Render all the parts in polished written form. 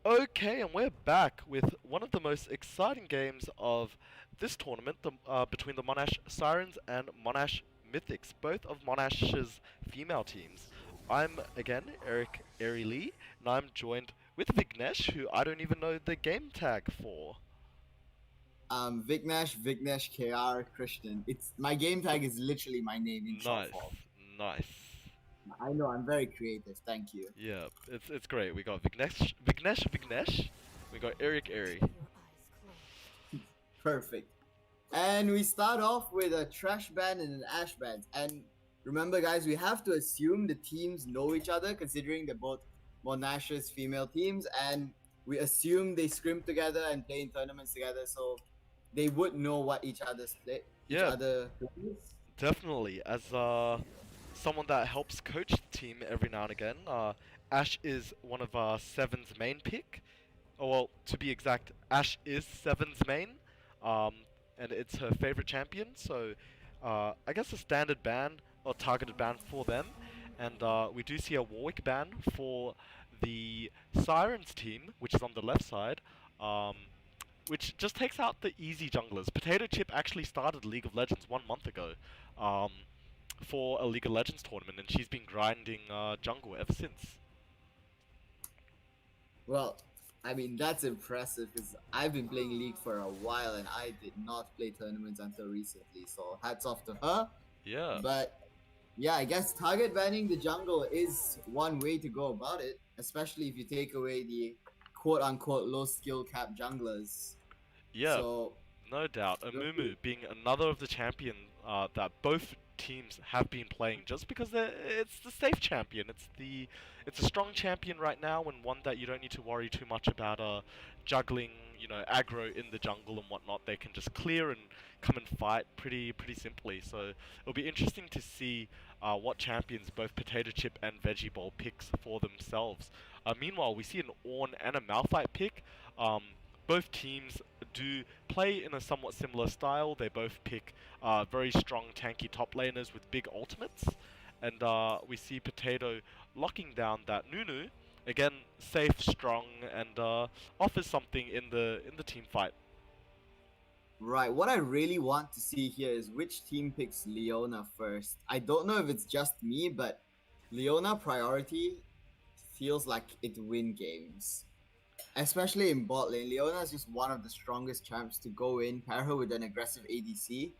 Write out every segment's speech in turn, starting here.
Okay, and we're back with one of the most exciting games of this tournament, between the Monash Sirens and Monash Mythics, both of Monash's female teams. I'm, again, Eric Aeri Lee, and I'm joined with Vignesh, who I don't even know the game tag for. Vignesh KR Christian. It's my game tag is literally my name in short form. Nice, nice. I know I'm very creative. Thank you. Yeah, it's great. We got Vignesh. We got Eric Aeri. Perfect. And we start off with a trash band and an ash band. And remember, guys, we have to assume the teams know each other, considering they're both Monash's female teams, and we assume they scrim together and play in tournaments together, so they would know what each other's play, each Yeah, other plays. definitely. As someone that helps coach the team every now and again, Ash is one of Seven's main pick. Oh, well, to be exact, Ash is Seven's main, um, and it's her favorite champion. So, I guess a standard ban or targeted ban for them, and we do see a Warwick ban for the Sirens team, which is on the left side. Which just takes out the easy junglers. Potato Chip actually started League of Legends 1 month ago, um, for a League of Legends tournament, and she's been grinding jungle ever since. Well, I mean, that's impressive because I've been playing League for a while and I did not play tournaments until recently. So hats off to her. Yeah, But yeah, I guess target banning the jungle is one way to go about it, especially if you take away the quote unquote low skill cap junglers. yeah, So, no doubt. Amumu being another of the champion that both teams have been playing, just because it's the safe champion. It's a strong champion right now, and one that you don't need to worry too much about juggling, aggro in the jungle and whatnot. They can just clear and come and fight pretty simply. So it'll be interesting to see what champions both Potato Chip and Veggie Bowl picks for themselves. Meanwhile, we see an Ornn and a Malphite pick. Both teams do play in a somewhat similar style. They both pick very strong tanky top laners with big ultimates. And we see Potato locking down that Nunu. Again, safe, strong, and offers something in the team fight. right, what I really want to see here is which team picks Leona first. I don't know if it's just me, but Leona priority feels like it win games. Especially in bot lane, Leona is just one of the strongest champs to go in, pair her with an aggressive ADC.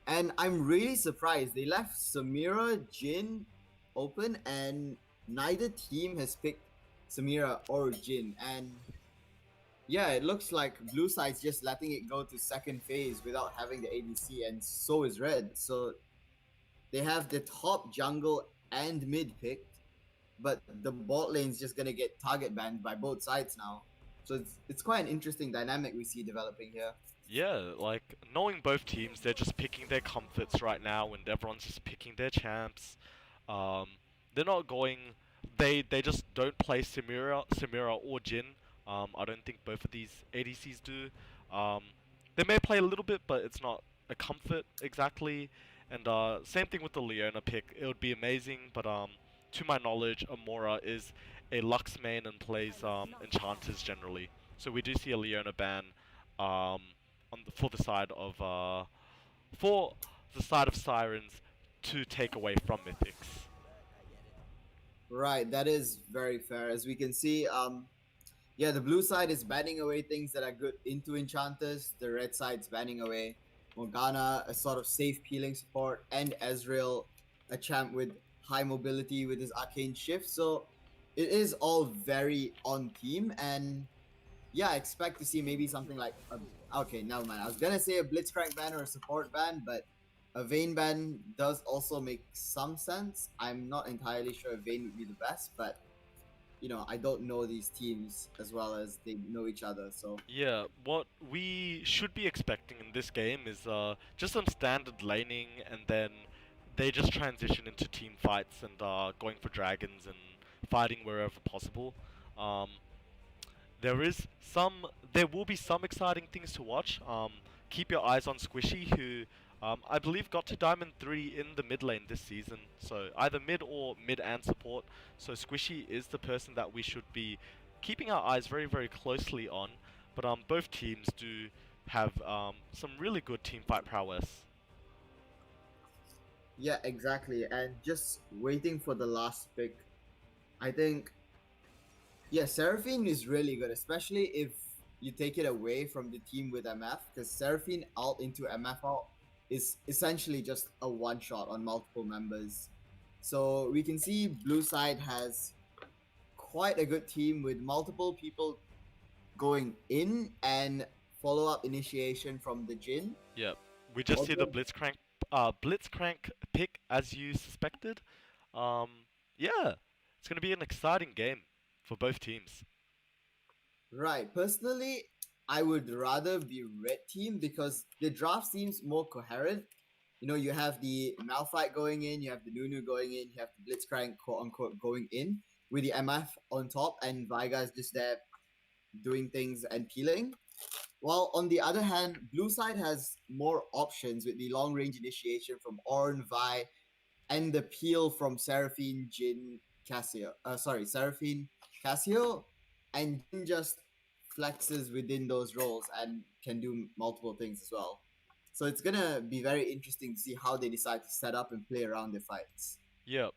And I'm really surprised. They left Samira, Jin open, and neither team has picked Samira or Jin. And yeah, it looks like blue side's just letting it go to second phase without having the ADC, and so is red. So they have the top jungle and mid picked, but the bot lane's just gonna get target banned by both sides now. So it's quite an interesting dynamic we see developing here. Yeah, like knowing both teams, they're just picking their comforts right now, and everyone's just picking their champs. They're not going. They just don't play Samira or Jin. I don't think both of these ADCs do. They may play a little bit, but it's not a comfort exactly. And same thing with the Leona pick. It would be amazing, but to my knowledge, Amora is a Lux main and plays enchanters generally. So we do see a Leona ban for the side of Sirens to take away from Mythics. Right, that is very fair. As we can see, yeah, the blue side is banning away things that are good into enchanters. The red side's banning away Morgana, a sort of safe peeling support, and Ezreal, a champ with high mobility with his arcane shift. So it is all very on team, and yeah, I expect to see maybe something like okay, never mind. I was gonna say a Blitzcrank ban or a support ban, but a Vayne ban does also make some sense. I'm not entirely sure if Vayne would be the best, but I don't know these teams as well as they know each other. So Yeah, what we should be expecting in this game is just some standard laning, and then they just transition into team fights and going for dragons and fighting wherever possible. Um, there will be some exciting things to watch. Keep your eyes on Squishy, who I believe got to Diamond 3 in the mid lane this season. So either mid or mid and support. So Squishy is the person that we should be keeping our eyes very, very closely on. But both teams do have some really good team fight prowess. Yeah, exactly. And just waiting for the last pick, I think, yeah, Seraphine is really good, especially if you take it away from the team with MF, because Seraphine alt into MF alt is essentially just a one shot on multiple members. So we can see Blue Side has quite a good team with multiple people going in and follow up initiation from the Jin. Yep. We just see the Also, Blitzcrank pick as you suspected. Um, yeah, it's gonna be an exciting game for both teams. right. Personally, I would rather be red team because the draft seems more coherent. You know, you have the Malphite going in, you have the Nunu going in, you have the Blitzcrank quote unquote going in with the MF on top, and Veiga is just there doing things and peeling. While on the other hand, Blue Side has more options with the long range initiation from Orn, Vi, and the peel from Seraphine, Jin, Cassio. Seraphine, Cassio, and Jin just flexes within those roles and can do multiple things as well. So it's gonna be very interesting to see how they decide to set up and play around their fights. Yep.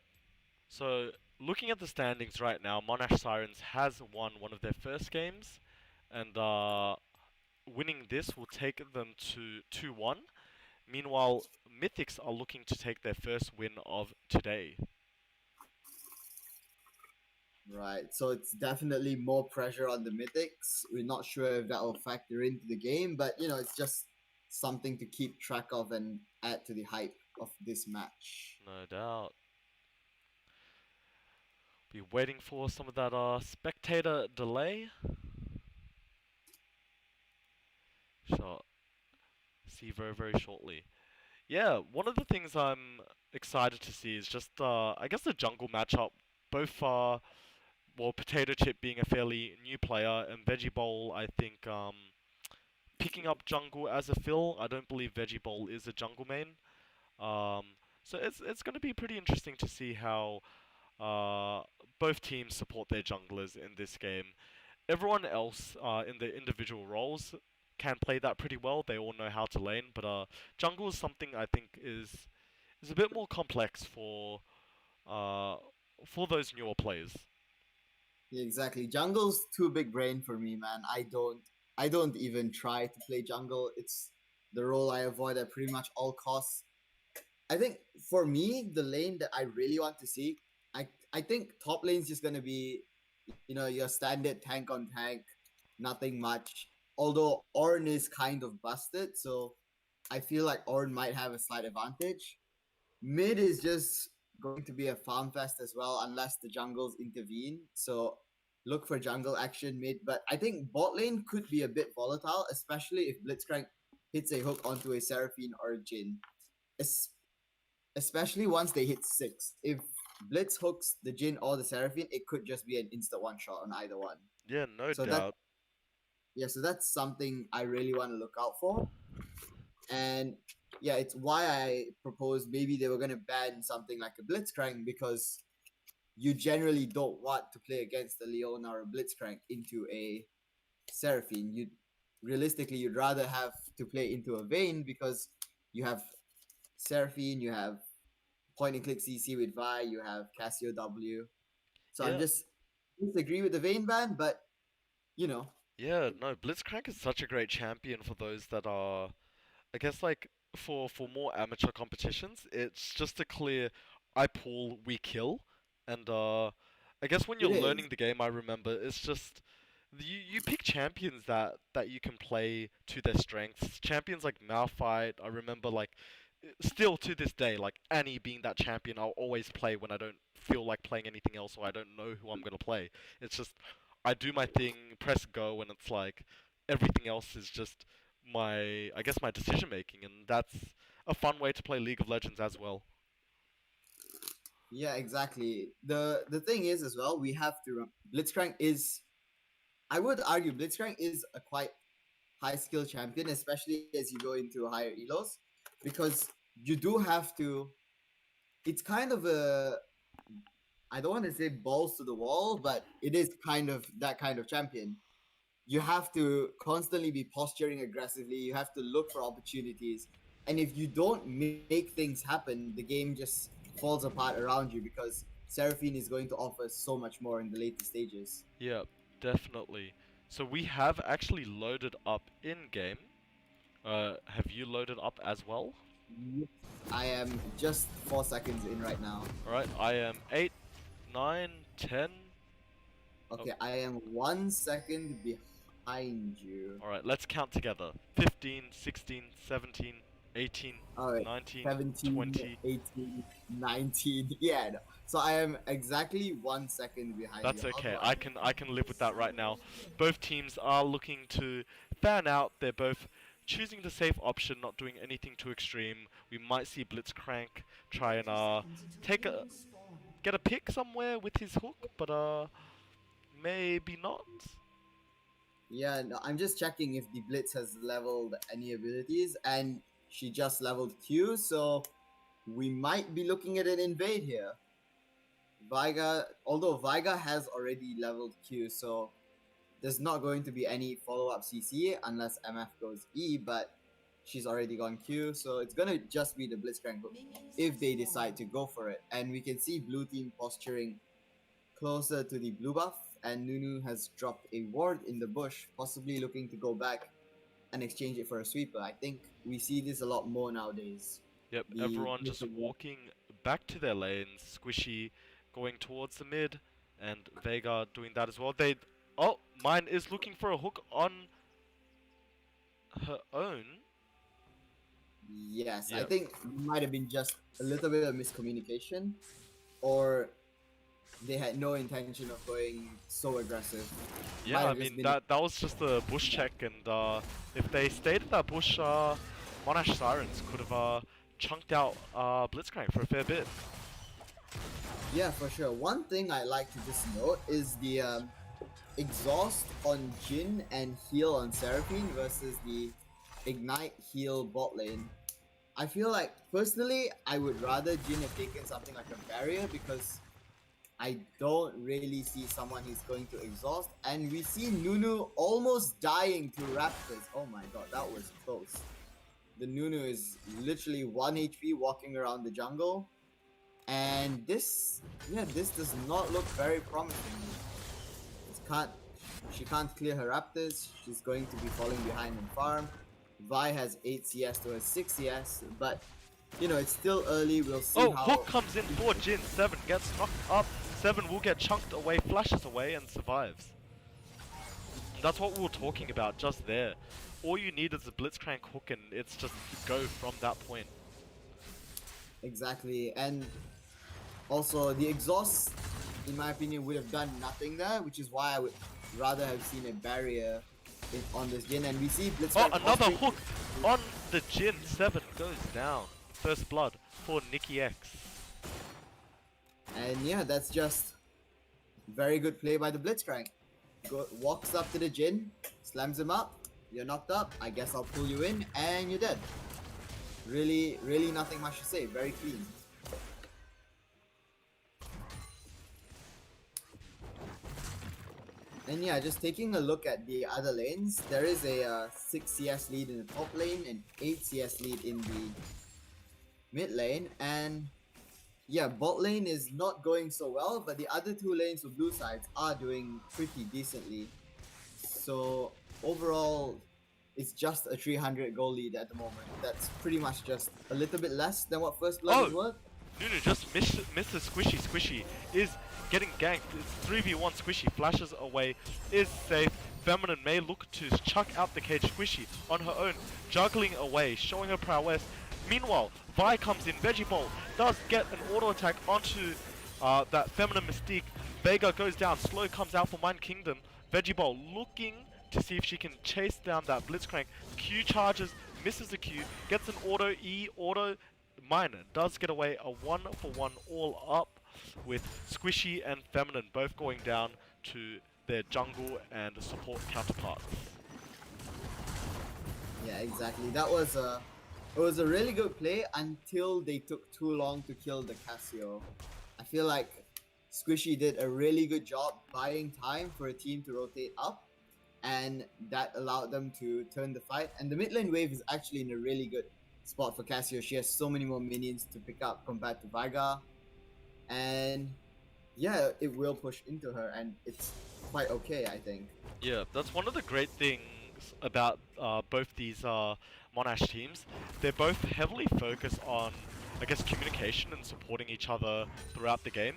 So looking at the standings right now, Monash Sirens has won one of their first games, and winning this will take them to 2-1. Meanwhile, Mythics are looking to take their first win of today. Right, so it's definitely more pressure on the Mythics. We're not sure if that will factor into the game, but you know, it's just something to keep track of and add to the hype of this match. No doubt. Be waiting for some of that spectator delay. Shall see very, very shortly. Yeah, one of the things I'm excited to see is just, I guess, the jungle matchup. Both well, Potato Chip being a fairly new player, and Veggie Bowl, I think, picking up jungle as a fill. I don't believe Veggie Bowl is a jungle main. Um, so it's going to be pretty interesting to see how uh, both teams support their junglers in this game. Everyone else in their individual roles can play that pretty well. They all know how to lane, but jungle is something I think is a bit more complex uh, for those newer players. Yeah, exactly. Jungle's too big brain for me, man. I don't even try to play jungle. It's the role I avoid at pretty much all costs. I think for me, the lane that I really want to see, I think top lane's just gonna be, you know, your standard tank on tank, nothing much. Although Ornn is kind of busted, so I feel like Ornn might have a slight advantage. Mid is just going to be a farm fest as well, unless the jungles intervene. So look for jungle action mid. But I think bot lane could be a bit volatile, especially if Blitzcrank hits a hook onto a Seraphine or a Jin. Es- Especially once they hit 6. If Blitz hooks the Jin or the Seraphine, it could just be an instant one shot on either one. Yeah, no So that doubt. yeah, so that's something I really want to look out for. And yeah, it's why I proposed maybe they were gonna ban something like a Blitzcrank because you generally don't want to play against a Leona or a Blitzcrank into a Seraphine. You realistically you'd rather have to play into a Vayne because you have Seraphine, you have point and click CC with Vi, you have Cassio W. So I'm Yeah, just disagree with the Vayne ban, but you know, yeah, no, Blitzcrank is such a great champion for those that are, I guess, like, for more amateur competitions, it's just a clear, I pull, we kill, and I guess when you're it is. learning the game, I remember it's just you pick champions that you can play to their strengths. Champions like Malphite, I remember, like, still to this day, like Annie being that champion, I'll always play when I don't feel like playing anything else or I don't know who I'm gonna play. It's just I do my thing, press go, and it's like everything else is just my, I guess, my decision making, and that's a fun way to play League of Legends as well. Yeah, exactly. The thing is as well, we have to Blitzcrank is I would argue Blitzcrank is a quite high skill champion, especially as you go into higher elos, because you do have to. It's kind of a I don't want to say balls to the wall, but it is kind of that kind of champion. You have to constantly be posturing aggressively. You have to look for opportunities. And if you don't make things happen, the game just falls apart around you because Seraphine is going to offer so much more in the later stages. Yeah, definitely. So we have actually loaded up in-game. Have you loaded up as well? Yes. I am just 4 seconds in right now. Alright, I am 8, 9, 10. Okay, I am 1 second behind you. Alright, let's count together. 15, 16, 17, 18, Alright, 19, 17, 20. 18, 19. Yeah, no. So I am exactly 1 second behind That's you. okay. I can live with that right now. Both teams are looking to fan out. They're both choosing the safe option, not doing anything too extreme. We might see Blitzcrank try and get a pick somewhere with his hook, but maybe not. Yeah, no, I'm just checking if the Blitz has leveled any abilities, and she just leveled Q, so we might be looking at an invade here. Although Veiga has already leveled Q, so there's not going to be any follow-up CC unless MF goes E, but she's already gone Q, so it's gonna just be the Blitzcrank if they decide to go for it. And we can see blue team posturing closer to the blue buff, and Nunu has dropped a ward in the bush, possibly looking to go back and exchange it for a sweeper. I think we see this a lot more nowadays. Yep, everyone just walking back to their lanes. Squishy going towards the mid, and Veiga doing that as well. Oh, mine is looking for a hook on her own. Yes, Yep. I think it might have been just a little bit of miscommunication, or they had no intention of going so aggressive. Yeah, Might I have just mean been- that was just a bush check, and if they stayed at that bush, Monash Sirens could have chunked out Blitzcrank for a fair bit. Yeah, for sure. One thing I like to just note is the exhaust on Jin and heal on Seraphine versus the ignite heal bot lane. I feel like personally I would rather Jin have taken something like a barrier because I don't really see someone who's going to exhaust, and we see Nunu almost dying to Raptors. Oh my god, that was close. The Nunu is literally 1 HP walking around the jungle, and this does not look very promising. She can't clear her Raptors. She's going to be falling behind in farm. Vi has 8 CS to her 6 CS, but you know, it's still early. We'll see Oh, how... hook comes in for Jin. 7 gets knocked up. 7 will get chunked away, flashes away, and survives. And that's what we were talking about just there. All you need is a Blitzcrank hook, and it's just go from that point. Exactly, and also the exhaust, in my opinion, would have done nothing there, which is why I would rather have seen a barrier on this Jin. And we see Blitzcrank... Oh, another hook on the Jin. 7 goes down. First blood for Nikki X. And yeah, that's just very good play by the Blitzcrank. Walks up to the Jin, slams him up. You're knocked up. I guess I'll pull you in, and you're dead. Really, really nothing much to say. Very clean. And yeah, just taking a look at the other lanes, there is a 6 CS lead in the top lane and 8 CS lead in the mid lane, and yeah, bot lane is not going so well, but the other 2 lanes for blue sides are doing pretty decently. So overall, it's just a 300 goal lead at the moment. That's pretty much just a little bit less than what First Blood is worth. Nunu just misses Squishy. Squishy is getting ganked. It's 3v1. Squishy flashes away, is safe. Feminine may look to chuck out the cage. Squishy on her own, juggling away, showing her prowess. Meanwhile, Vi comes in. Veggie Bolt does get an auto attack onto that Feminine Mystique. Veiga goes down. Slow comes out for Mind Kingdom. Veggie Bolt looking to see if she can chase down that Blitzcrank. Q charges, misses the Q, gets an auto E, auto. Mine does get away a 1-for-1 all up with Squishy and Feminine both going down to their jungle and support counterparts. Yeah, exactly. It was a really good play until they took too long to kill the Casio. I feel like Squishy did a really good job buying time for a team to rotate up, and that allowed them to turn the fight. And the mid lane wave is actually in a really good spot for Cassio. She has so many more minions to pick up compared to Veigar, and yeah, it will push into her, and it's quite okay, I think. Yeah, that's one of the great things about both these Monash teams. They're both heavily focused on, I guess, communication and supporting each other throughout the game.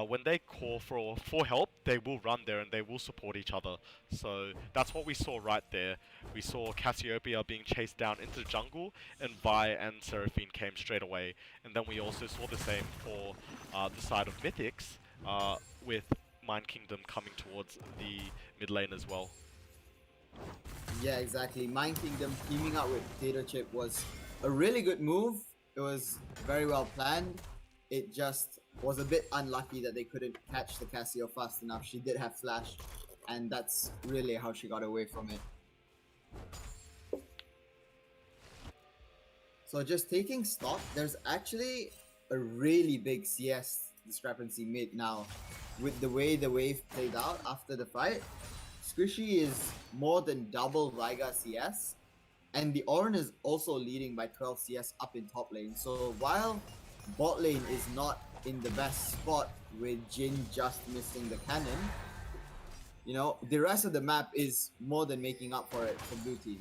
When they call for help, they will run there and they will support each other. So that's what we saw right there. We saw Cassiopeia being chased down into the jungle, and Vi and Seraphine came straight away. And then we also saw the same for the side of Mythics, with Mind Kingdom coming towards the mid lane as well. Yeah, exactly. Mind Kingdom teaming up with Potato Chip was a really good move. It was very well planned. It just was a bit unlucky that they couldn't catch the Cassio fast enough. She did have flash, and that's really how she got away from it. So just taking stock, there's actually a really big CS discrepancy mid now. With the way the wave played out after the fight, Squishy is more than double Veigar CS, and the Ornn is also leading by 12 CS up in top lane. So while bot lane is not in the best spot with Jin just missing the cannon, you know, the rest of the map is more than making up for it for blue team.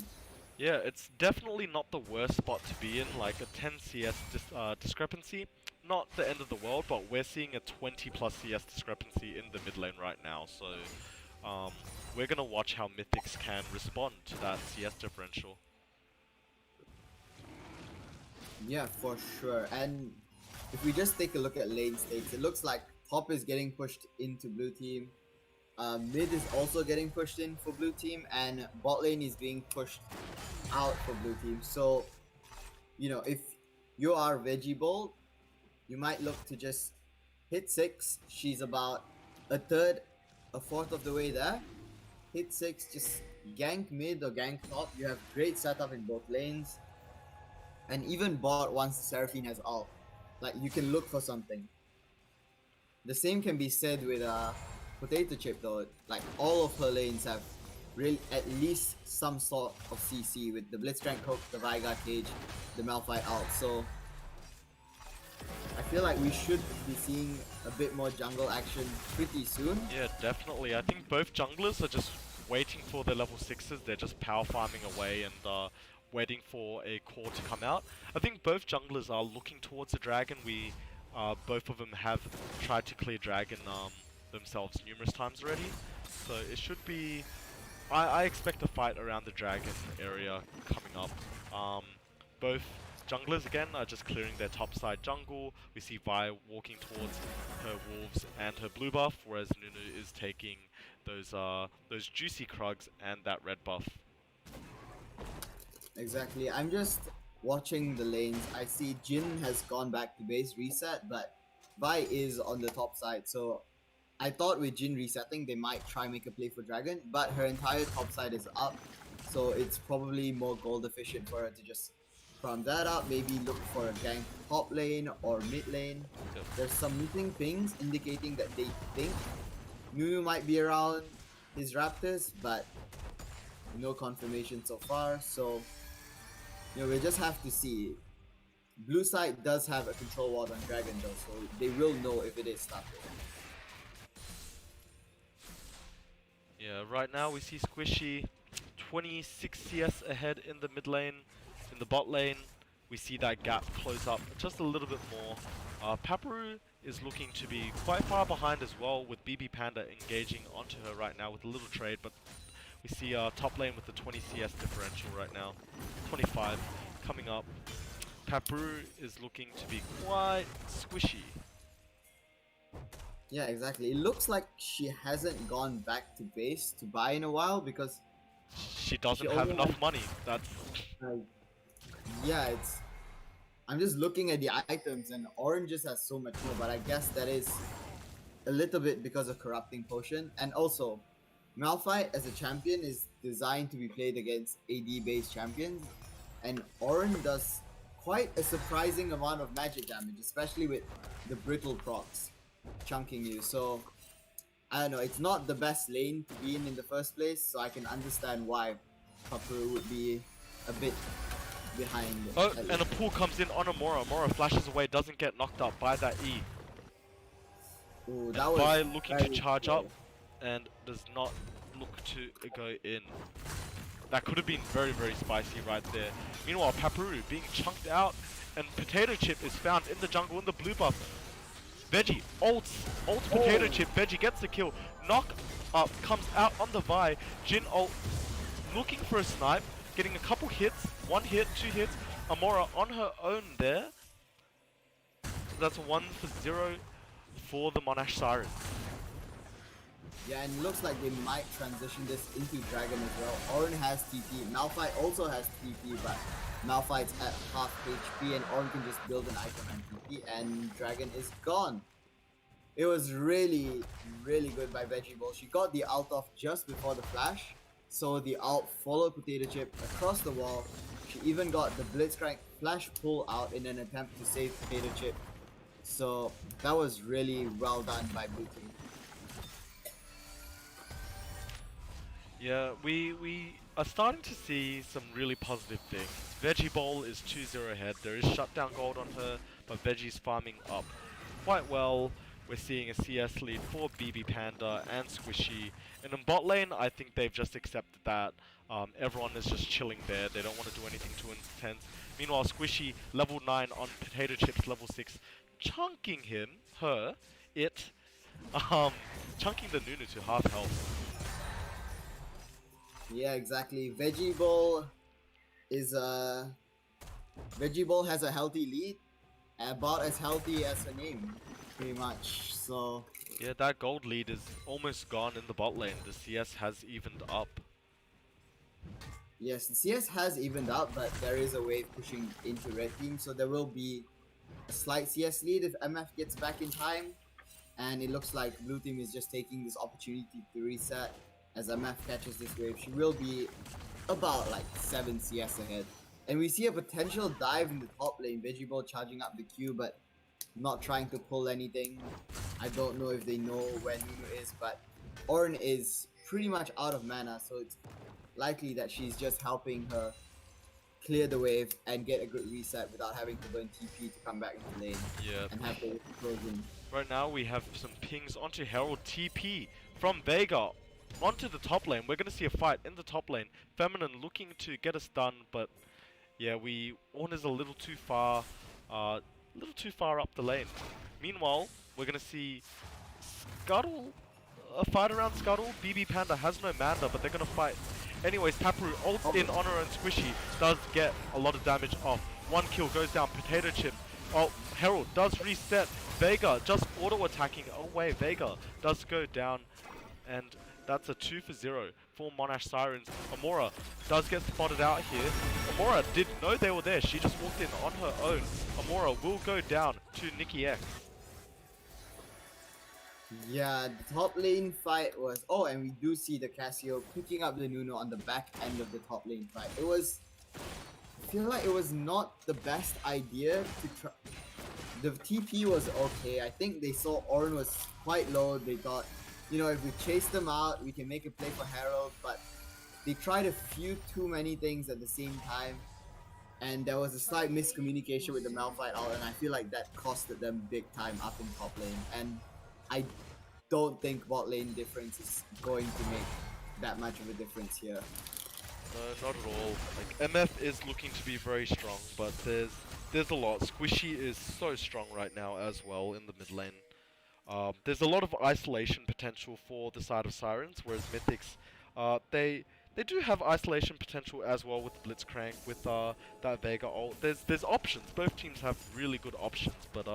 Yeah, it's definitely not the worst spot to be in, like a 10 CS discrepancy. Not the end of the world, but we're seeing a 20 plus CS discrepancy in the mid lane right now, so we're gonna watch how Mythics can respond to that CS differential. Yeah, for sure. And if we just take a look at lane stakes, it looks like top is getting pushed into blue team. Mid is also getting pushed in for blue team, and bot lane is being pushed out for blue team. So, you know, if you are Veggie Bolt, you might look to just hit 6. She's about a fourth of the way there. Hit 6, just gank mid or gank top. You have great setup in both lanes. And even bot once Seraphine has ult, like you can look for something. The same can be said with Potato Chip though. Like all of her lanes have really at least some sort of CC with the Blitzcrank hook, the Veigar cage, the Malphite ult. So I feel like we should be seeing a bit more jungle action pretty soon. Yeah, definitely. I think both junglers are just waiting for their level 6s. They're just power farming away and waiting for a core to come out. I think both junglers are looking towards the dragon. Both of them have tried to clear dragon themselves numerous times already. So it should be... I expect a fight around the dragon area coming up. Both junglers again are just clearing their top side jungle. We see Vi walking towards her wolves and her blue buff, whereas Nunu is taking those juicy Krugs and that red buff. Exactly. I'm just watching the lanes. I see Jin has gone back to base reset, but Vi is on the top side. So I thought with Jin resetting, they might try make a play for dragon, but her entire top side is up. So it's probably more gold efficient for her to just farm that up, maybe look for a gank top lane or mid lane. Yep. There's some missing things indicating that they think Nunu might be around his Raptors, but no confirmation so far. So, you know, we'll just have to see. Blue side does have a control ward on dragon though, so they will know if it is stuck. Yeah, right now we see Squishy 26 CS ahead in the mid lane. In the bot lane, we see that gap close up just a little bit more. Paparu is looking to be quite far behind as well, with BB Panda engaging onto her right now with a little trade, but we see top lane with the 20 CS differential right now. 25 coming up. Paparu is looking to be quite squishy. Yeah, exactly. It looks like she hasn't gone back to base to buy in a while because She doesn't have enough money. That's... yeah, it's... I'm just looking at the items and Orange just has so much more, but I guess that is a little bit because of Corrupting Potion. And also, Malphite as a champion is designed to be played against AD based champions, and Orange does quite a surprising amount of magic damage, especially with the brittle procs. chunking you. So I don't know, it's not the best lane to be in the first place, so I can understand why Paparu would be a bit behind. Oh, and a pull comes in on Amora. Amora flashes away, doesn't get knocked up by that E. Ooh, And that was Vi looking to very charge slow. up and does not look to go in. That could have been very, very spicy right there. Meanwhile, Paparu being chunked out, and Potato Chip is found in the jungle in the blue buff. Veggie ults Potato Chip. Veggie gets the kill. Knock up comes out on the Vi. Jin ult looking for a snipe, getting a couple hits. 1 hit, 2 hits. Amora on her own there. That's a 1-0 for the Monash Sirens. Yeah, and it looks like they might transition this into Dragon as well. Orin has TP, Malphite also has TP, but Malphite's at half HP and Orin can just build an item and TP and Dragon is gone. It was really, really good by Vegetable. She got the ult off just before the flash, so the ult followed Potato Chip across the wall. She even got the Blitzcrank flash pull out in an attempt to save Potato Chip. So that was really well done by Blue Team. Yeah, we are starting to see some really positive things. Veggie Bowl is 2-0 ahead. There is shutdown gold on her, but Veggie's farming up quite well. We're seeing a CS lead for BB Panda and Squishy. And in bot lane, I think they've just accepted that everyone is just chilling there. They don't want to do anything too intense. Meanwhile, Squishy, level 9 on Potato Chips, level 6, chunking chunking the Nunu to half health. Yeah, exactly. Veggie Bowl has a healthy lead, about as healthy as her name, pretty much. So Yeah, that gold lead is almost gone in the bot lane. The CS has evened up. yes, the CS has evened out, but there is a wave pushing into red team, so there will be a slight CS lead if MF gets back in time. And it looks like blue team is just taking this opportunity to reset. As MF catches this wave, she will be about like 7 CS ahead. And we see a potential dive in the top lane. Vegetable charging up the queue, but not trying to pull anything. I don't know if they know where Nunu is, but Ornn is pretty much out of mana, so it's likely that she's just helping her clear the wave and get a good reset without having to burn TP to come back into lane. Yeah. And have the frozen. Right now we have some pings onto Herald. TP from Vega onto the top lane. We're going to see a fight in the top lane. Feminine looking to get us done, but yeah, Ornn is a little too far up the lane. Meanwhile, we're going to see Scuttle, a fight around Scuttle. BB Panda has no mana, but they're going to fight. Anyways, Taproot ults in on her own. Squishy does get a lot of damage off. 1 kill goes down. Potato Chip. Oh, Herald does reset. Vega just auto-attacking away. Vega does go down, and that's a 2-0 for Monash Sirens. Amora does get spotted out here. Amora didn't know they were there. She just walked in on her own. Amora will go down to Nikki X. Yeah, the top lane fight was... Oh, and we do see the Casio picking up the Nunu on the back end of the top lane fight. It was... I feel like it was not the best idea to try... The TP was okay. I think they saw Ornn was quite low. They thought, you know, if we chase them out, we can make a play for Herald. But they tried a few too many things at the same time. And there was a slight miscommunication with the Malphite ult, and I feel like that costed them big time up in top lane. And I don't think bot lane difference is going to make that much of a difference here. No, not at all. Like, MF is looking to be very strong, but there's a lot. Squishy is so strong right now as well in the mid lane. There's a lot of isolation potential for the side of Sirens, whereas Mythics, they do have isolation potential as well with Blitzcrank, with that Vega ult. There's options. Both teams have really good options, but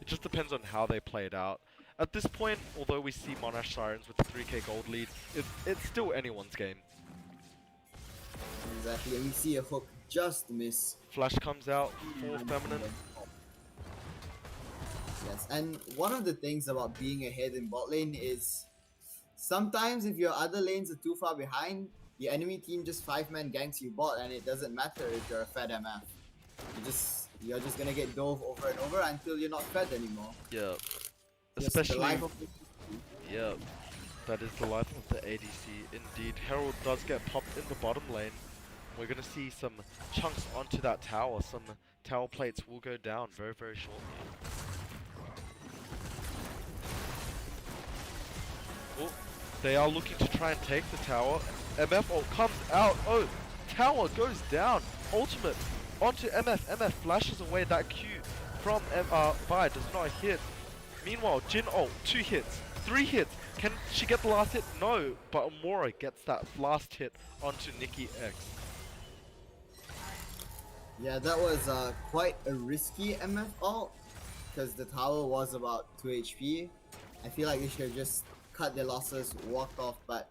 it just depends on how they play it out. At this point, although we see Monash Sirens with the 3k gold lead, it's still anyone's game. Exactly, and we see a hook just miss. Flash comes out for Feminine. Yes, and one of the things about being ahead in bot lane is sometimes if your other lanes are too far behind, the enemy team just 5-man ganks you bot, and it doesn't matter if you're a fed MF. You're just gonna get dove over and over until you're not fed anymore. Yeah. Just the Especially, life of the yeah, that is the life of the ADC. Indeed, Herald does get popped in the bottom lane. We're gonna see some chunks onto that tower. Some tower plates will go down very, very shortly. Oh, they are looking to try and take the tower. MF ult comes out. Oh, tower goes down. Ultimate onto MF. MF flashes away that Q from Vi. Does not hit. Meanwhile, Jin ult, 2 hits, 3 hits. Can she get the last hit? No, but Amora gets that last hit onto Nikki X. Yeah, that was quite a risky MF ult because the tower was about 2 HP. I feel like they should have just cut their losses, walked off, but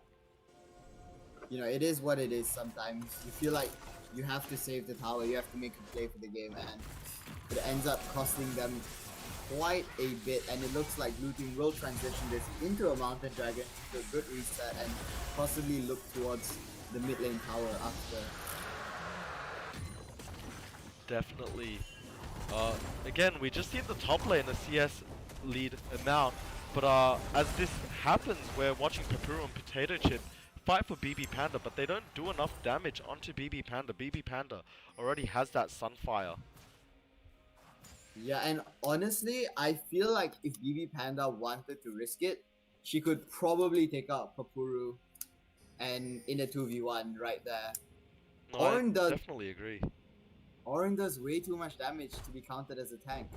you know, it is what it is sometimes. You feel like you have to save the tower, you have to make a play for the game, and it ends up costing them quite a bit, and it looks like Blue Team will transition this into a Mountain Dragon, into a good reset, and possibly look towards the mid lane tower after. Definitely. Again, we just see the top lane, a CS lead amount, but as this happens, we're watching Papuru and Potato Chip fight for BB Panda, but they don't do enough damage onto BB Panda. BB Panda already has that Sunfire. Yeah, and honestly, I feel like if BB Panda wanted to risk it, she could probably take out Papuru and in a 2v1 right there. No, Ornn I does definitely agree. Ornn does way too much damage to be counted as a tank.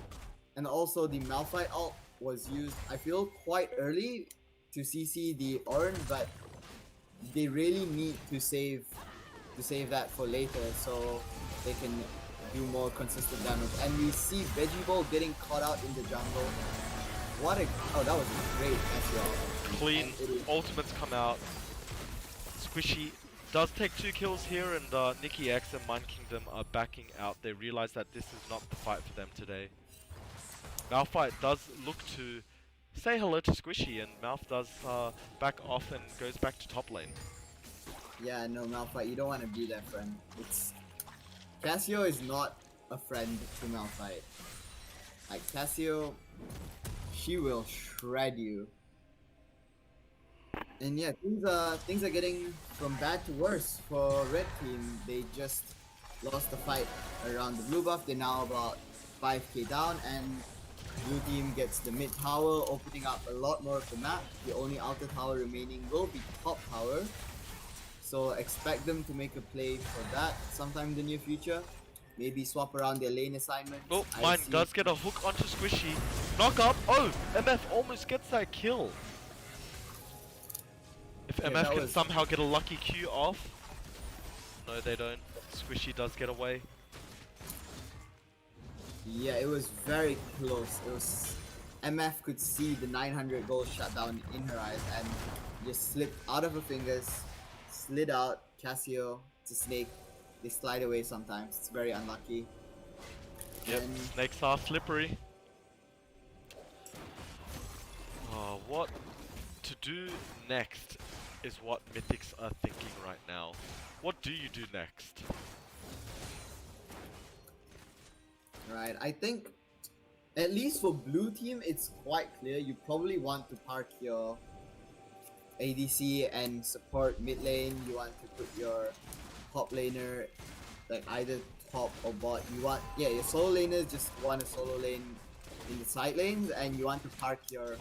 And also the Malphite ult was used, I feel, quite early to CC the Ornn, but they really need to save that for later so they can do more consistent damage. And we see Veggie Ball getting caught out in the jungle. What a... Oh, that was great as well. Clean ultimates come out. Squishy does take 2 kills here, and Nikki X and Mind Kingdom are backing out. They realize that this is not the fight for them today. Malphite does look to say hello to Squishy, and Malph does back off and goes back to top lane. Yeah, no, Malphite, you don't want to be their friend. It's... Cassio is not a friend to Malphite. Like, Cassio, she will shred you. And yeah, things are getting from bad to worse for Red Team. They just lost the fight around the blue buff. They're now about 5k down, and Blue Team gets the mid tower, opening up a lot more of the map. The only outer tower remaining will be top tower. So expect them to make a play for that sometime in the near future. Maybe swap around their lane assignments. Oh, Mine does get a hook onto Squishy. Knock up. Oh, MF almost gets that kill. If MF can somehow get a lucky Q off. No, they don't. Squishy does get away. Yeah, it was very close. It was... MF could see the 900 gold shutdown in her eyes and just slipped out of her fingers, slid out. Cassio, it's a snake. They slide away sometimes. It's very unlucky. Yep, and snakes are slippery. What to do next is what Mythics are thinking right now. What do you do next? Right, I think at least for Blue Team, it's quite clear. You probably want to park your ADC and support mid lane. You want to put your top laner like either top or bot. You want, yeah, your solo laners just want a solo lane in the side lanes, and you want to park your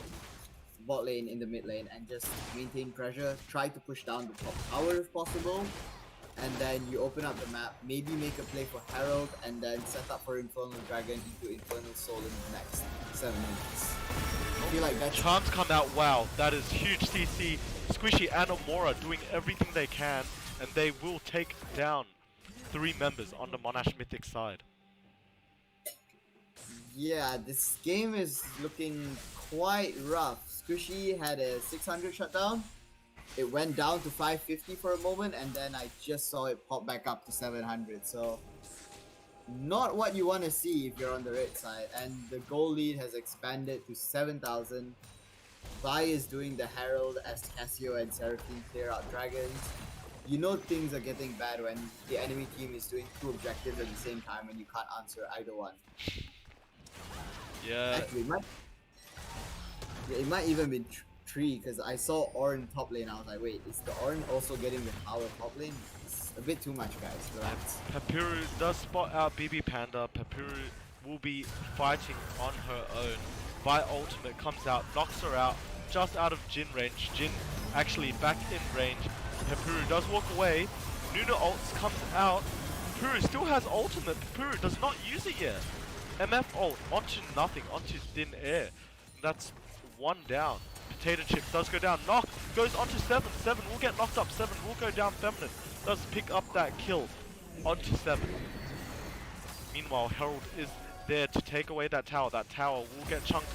bot lane in the mid lane and just maintain pressure. Try to push down the top tower if possible, and then you open up the map, maybe make a play for Herald, and then set up for Infernal Dragon into Infernal Soul in the next 7 minutes. I feel like that's... Charms come out, wow, that is huge CC. Squishy and Amora doing everything they can, and they will take down 3 members on the Monash Mythic side. Yeah, this game is looking quite rough. Squishy had a 600 shutdown. It went down to 550 for a moment, and then I just saw it pop back up to 700. So, not what you want to see if you're on the red side. And the goal lead has expanded to 7,000. Vi is doing the Herald as Cassio and Seraphine clear out dragons. You know things are getting bad when the enemy team is doing 2 objectives at the same time and you can't answer either one. Yeah. Actually, Yeah, it might even be three because I saw Ornn top lane. I was like, wait, is the Ornn also getting the power top lane? It's a bit too much, guys. Relax. Papuru does spot out BB Panda. Papuru will be fighting on her own. Vi ultimate comes out, knocks her out, just out of Jhin range. Jhin actually back in range. Papuru does walk away. Nunu ults comes out. Papuru still has ultimate. Papuru does not use it yet. MF ult onto nothing, onto thin air. That's one down. Potato Chip does go down. Knock goes onto 7. 7 will get knocked up. 7 will go down feminine. Does pick up that kill onto 7. Meanwhile, Herald is there to take away that tower. That tower will get chunked.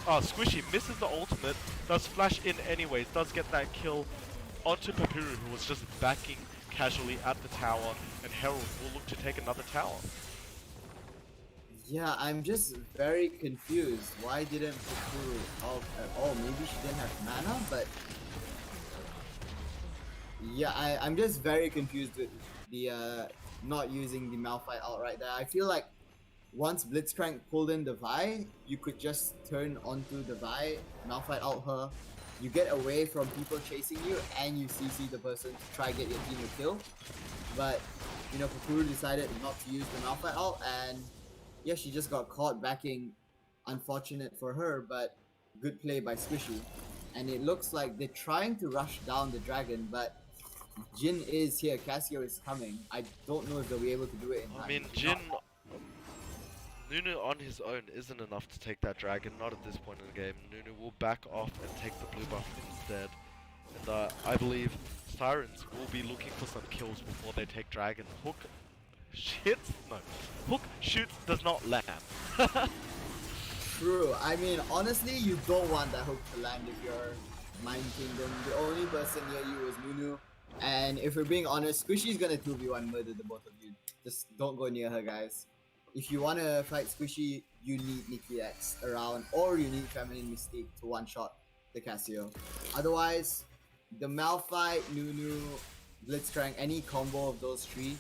Squishy misses the ultimate. Does flash in anyways. Does get that kill onto Papuru, who was just backing casually at the tower. And Herald will look to take another tower. Yeah, I'm just very confused. Why didn't Papuru ult at all? Maybe she didn't have mana, but yeah, I'm just very confused with the not using the Malphite ult right there. I feel like once Blitzcrank pulled in the Vi, you could just turn onto the Vi, Malphite ult her, you get away from people chasing you, and you CC the person to try get your team a kill. But, you know, Papuru decided not to use the Malphite ult, and yeah, she just got caught backing. Unfortunate for her, but good play by Squishy. And it looks like they're trying to rush down the dragon, but Jhin is here, Cassio is coming. I don't know if they'll be able to do it in time. I mean, Jhin... Nunu on his own isn't enough to take that dragon, not at this point in the game. Nunu will back off and take the blue buff instead. And I believe Sirens will be looking for some kills before they take dragon. Hook shits? No. Hook shoots, does not land. True. I mean, honestly, you don't want that hook to land if you're Mind Kingdom. The only person near you is Nunu. And if we're being honest, Squishy's gonna 2v1 murder the both of you. Just don't go near her, guys. If you wanna fight Squishy, you need Nikki X around, or you need Feminine Mystique to one-shot the Cassio. Otherwise, the Malphite, Nunu, Blitzcrank, any combo of those three,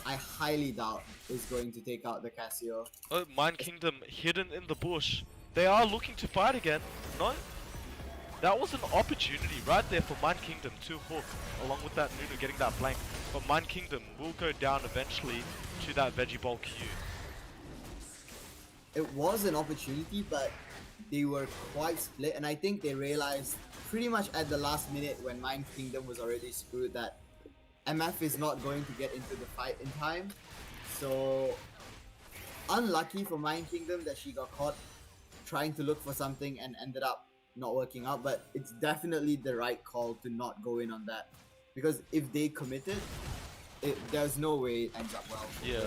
I highly doubt is going to take out the Cassio. Oh, Mind Kingdom hidden in the bush. They are looking to fight again. No? That was an opportunity right there for Mind Kingdom to hook, along with that Nunu getting that flank. But Mind Kingdom will go down eventually to that Veggie Ball Q. It was an opportunity, but they were quite split, and I think they realized pretty much at the last minute when Mind Kingdom was already screwed that MF is not going to get into the fight in time. So unlucky for Mind Kingdom that she got caught trying to look for something and ended up not working out, but it's definitely the right call to not go in on that, because if they committed, there's no way it ends up well. Yeah,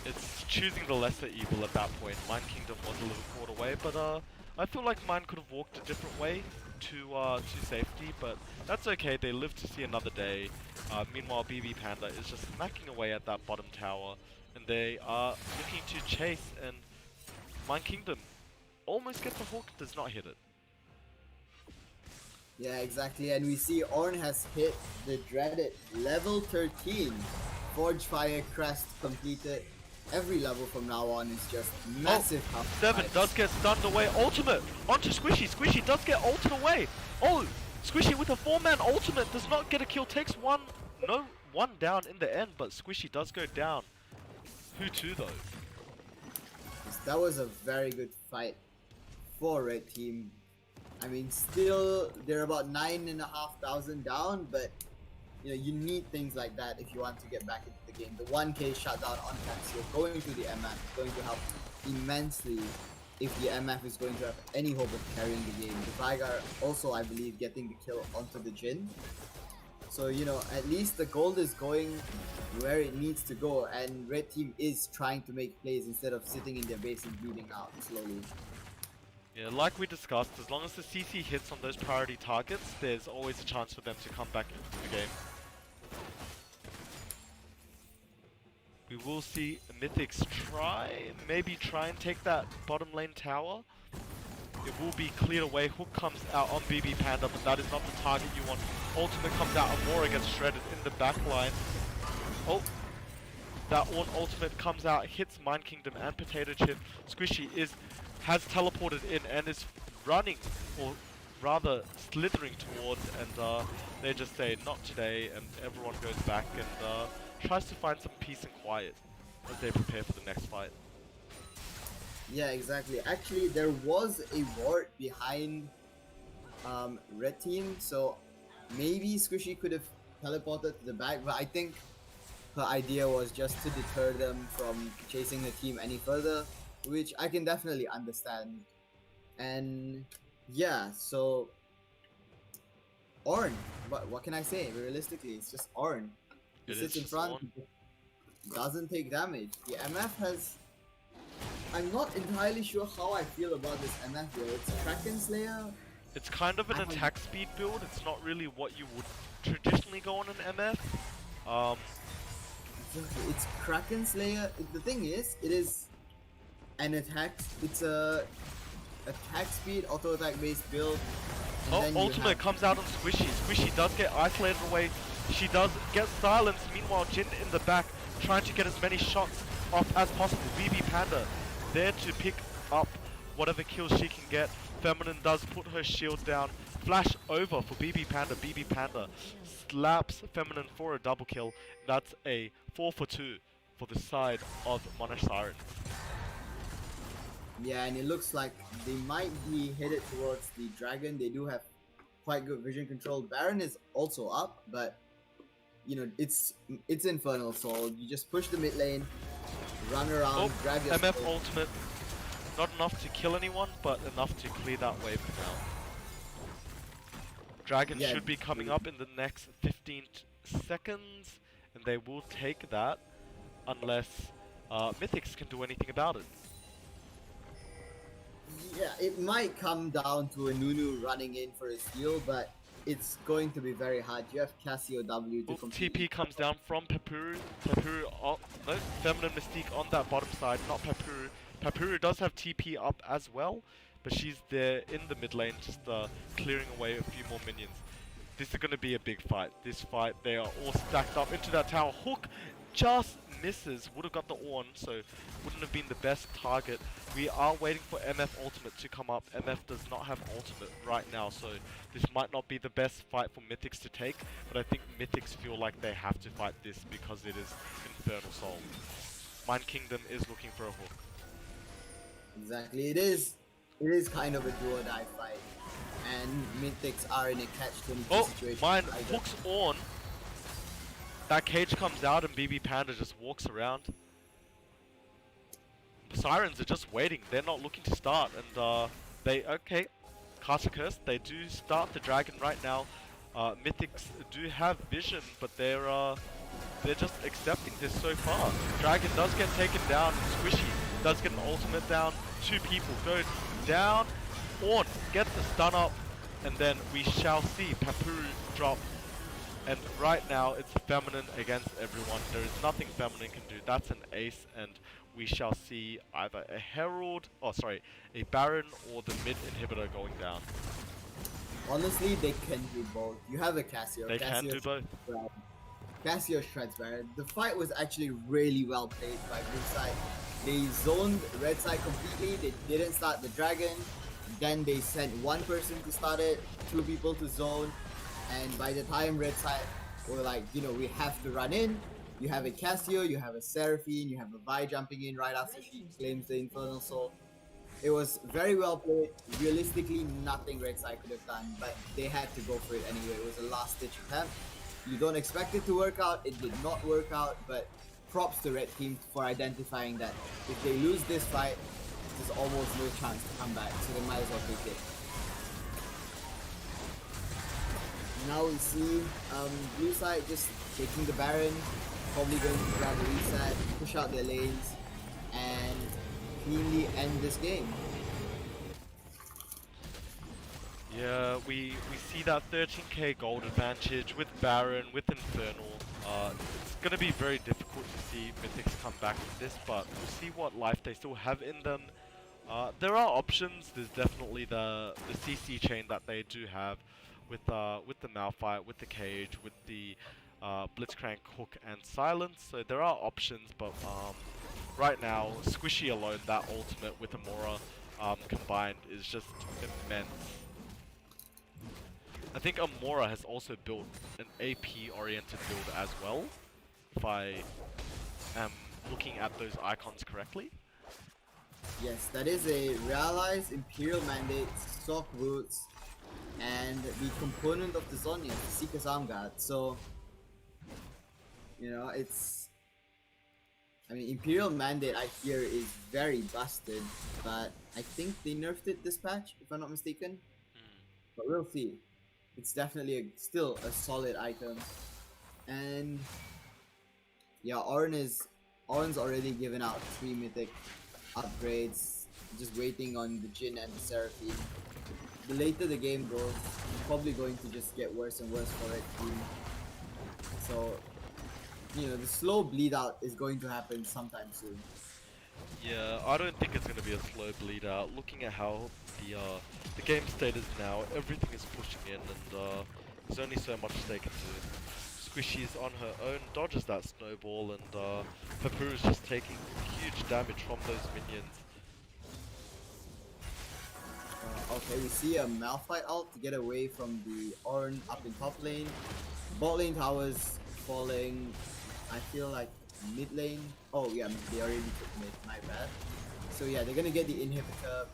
it's choosing the lesser evil at that point. Mind Kingdom was a little caught away, but I feel like Mind could have walked a different way to safety, but that's okay. They live to see another day. Meanwhile, BB Panda is just smacking away at that bottom tower, and they are looking to chase, and Mind Kingdom almost gets a hook, does not hit it. Yeah, exactly, and we see Ornn has hit the dreaded level 13. Forge Fire Crest completed. Every level from now on is just massive. Oh, 7 does get stunned away. Ultimate onto Squishy. Squishy does get ulted away. Oh, Squishy with a 4-man ultimate does not get a kill. Takes one down in the end, but Squishy does go down. Who to though? That was a very good fight for Red Team. I mean, still they're about 9,500 down, but you know, you need things like that if you want to get back into the game. The 1k shutdown on Cassio going to the MF is going to help immensely if the MF is going to have any hope of carrying the game. The Vigar also, I believe, getting the kill onto the Jhin. So, you know, at least the gold is going where it needs to go, and Red Team is trying to make plays instead of sitting in their base and bleeding out slowly. Yeah, like we discussed, as long as the CC hits on those priority targets, there's always a chance for them to come back into the game. We will see Mythics maybe try and take that bottom lane tower. It will be cleared away. Hook comes out on BB Panda, but that is not the target you want. Ultimate comes out, Amora gets shredded in the back line. Oh, that one ultimate comes out, hits Mind Kingdom and Potato Chip. Squishy has teleported in and is running, or rather slithering towards, and they just say not today, and everyone goes back and tries to find some peace and quiet as they prepare for the next fight. Yeah, exactly. Actually, there was a ward behind red team, so maybe Squishy could have teleported to the back, but I think her idea was just to deter them from chasing the team any further, which I can definitely understand. And yeah, so Orn, what can I say? Realistically, it's just Orn. He It is sits in just front, on. doesn't take damage. The MF has. I'm not entirely sure how I feel about this MF build. It's Kraken Slayer. It's kind of an attack speed build. It's not really what you would traditionally go on an MF. It's Kraken Slayer. The thing is, it is an attack. It's a attack speed auto attack based build. Oh, ultimate comes out on Squishy. Squishy does get isolated away. She does get silenced. Meanwhile, Jin in the back trying to get as many shots off as possible. BB Panda there to pick up whatever kills she can get. Feminine does put her shield down. Flash over for BB Panda. BB Panda slaps Feminine for a double kill. That's a 4 for 2 for the side of Monash Sirens. Yeah, and it looks like they might be headed towards the dragon. They do have quite good vision control. Baron is also up, but you know it's Infernal Soul. You just push the mid lane, run around, grab your MF soul. ultimate. Not enough to kill anyone, but enough to clear that wave for now. Dragon should be coming up in the next 15 seconds, and they will take that unless Mythics can do anything about it. Yeah, it might come down to a Nunu running in for a steal, but it's going to be very hard. You have Cassio W to compete. TP comes down from Papuru. Papuru, no, Feminine Mystique on that bottom side, not Papuru. Papuru does have TP up as well, but she's there in the mid lane, just clearing away a few more minions. This is going to be a big fight. This fight, they are all stacked up into that tower. Hook just misses. Would have got the on, so wouldn't have been the best target. We are waiting for MF ultimate to come up. MF does not have ultimate right now, so this might not be the best fight for Mythics to take, but I think Mythics feel like they have to fight this because it is Infernal Soul. Mind Kingdom is looking for a hook. Exactly, it is kind of a do or die fight, and Mythics are in a catch-22 situation. Oh, mine hooks on. That cage comes out and BB Panda just walks around. Sirens are just waiting. They're not looking to start, and okay, cast a curse. They do start the dragon right now. Mythics do have vision, but they're just accepting this so far. Dragon does get taken down. Squishy does get an ultimate down. 2 people go down. Orn gets the stun up, and then we shall see Papuru drop. And right now it's Feminine against everyone. There is nothing Feminine can do. That's an ace, and we shall see either a Herald, a Baron, or the mid inhibitor going down. Honestly, they can do both. You have a Cassio. They can do both. Cassio shreds Baron. The fight was actually really well played by blue side. They zoned red side completely. They didn't start the dragon. Then they sent 1 person to start it, 2 people to zone. And by the time red side were like, we have to run in, you have a Cassio, you have a Seraphine, you have a Vi jumping in right after she claims the Infernal Soul. It was very well played. Realistically, nothing red side could have done, but they had to go for it anyway. It was a last-ditch attempt. You don't expect it to work out. It did not work out, but props to red team for identifying that if they lose this fight, there's almost no chance to come back, so they might as well take it. Now we see blue side just taking the Baron, probably going to grab the reset, push out their lanes, and cleanly end this game. Yeah, we see that 13k gold advantage with Baron, with Infernal. It's going to be very difficult to see Mythics come back from this, but we'll see what life they still have in them. There are options. There's definitely the CC chain that they do have with the Malphite, with the cage, with the Blitzcrank, hook, and silence. So there are options, but right now Squishy alone, that ultimate with Amora, combined is just immense. I think Amora has also built an AP-oriented build as well, if I am looking at those icons correctly. Yes, that is a realized Imperial Mandate, stock boots, and the component of the Zonia, the Seeker's Arm Guard. So, you know, it's... I mean, Imperial Mandate, I hear, is very busted, but I think they nerfed it this patch, if I'm not mistaken. But we'll see. It's definitely still a solid item. And yeah, Oren's already given out 3 mythic upgrades, just waiting on the Jhin and the Seraphine. The later the game goes, it's probably going to just get worse and worse for Red Team. So, you know, the slow bleed out is going to happen sometime soon. Yeah, I don't think it's going to be a slow bleed out. Looking at how the game state is now, everything is pushing in, and there's only so much they can do. Squishy's on her own, dodges that snowball, and Papu's just taking huge damage from those minions. Okay, we see a Malphite ult to get away from the Ornn up in top lane. Bot lane towers falling, I feel like mid lane. Oh yeah, they already took mid, my bad. So yeah, they're gonna get the inhibitor.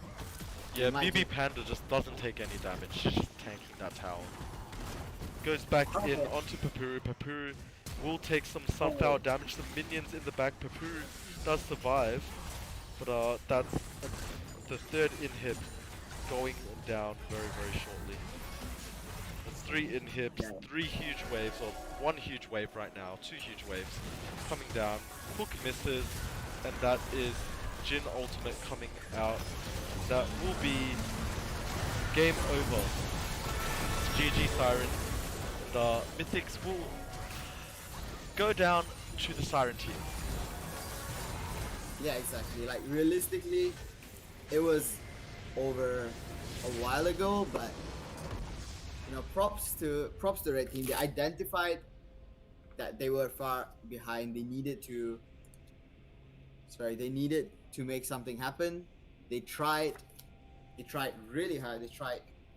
Yeah, BB Panda just doesn't take any damage, just tanking that tower. Goes back in onto Papuru. Papuru will take some sunflower damage. The minions in the back. Papuru does survive, but that's the third inhib going down very, very shortly. There's 3 inhibs, 3 huge waves, or 1 huge wave right now, 2 huge waves coming down. Hook misses, and that is Jhin ultimate coming out. That will be game over. GG Sirens. And Mythics will go down to the Siren team. Yeah, exactly. Like realistically, it was over a while ago, but you know, props to Red Team. They identified that they were far behind. They needed to make something happen. They tried really hard.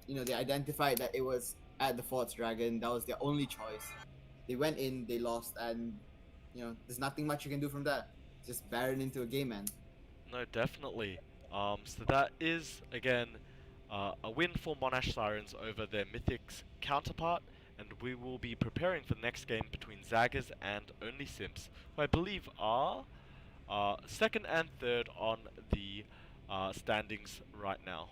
They identified that it was at the 4th dragon. That was their only choice. They went in, they lost, and you know, there's nothing much you can do from there. Just Baron into a game, man. No, definitely. So that is, again, a win for Monash Sirens over their Mythics counterpart, and we will be preparing for the next game between Zaggers and Only Simps, who I believe are 2nd and 3rd on the standings right now.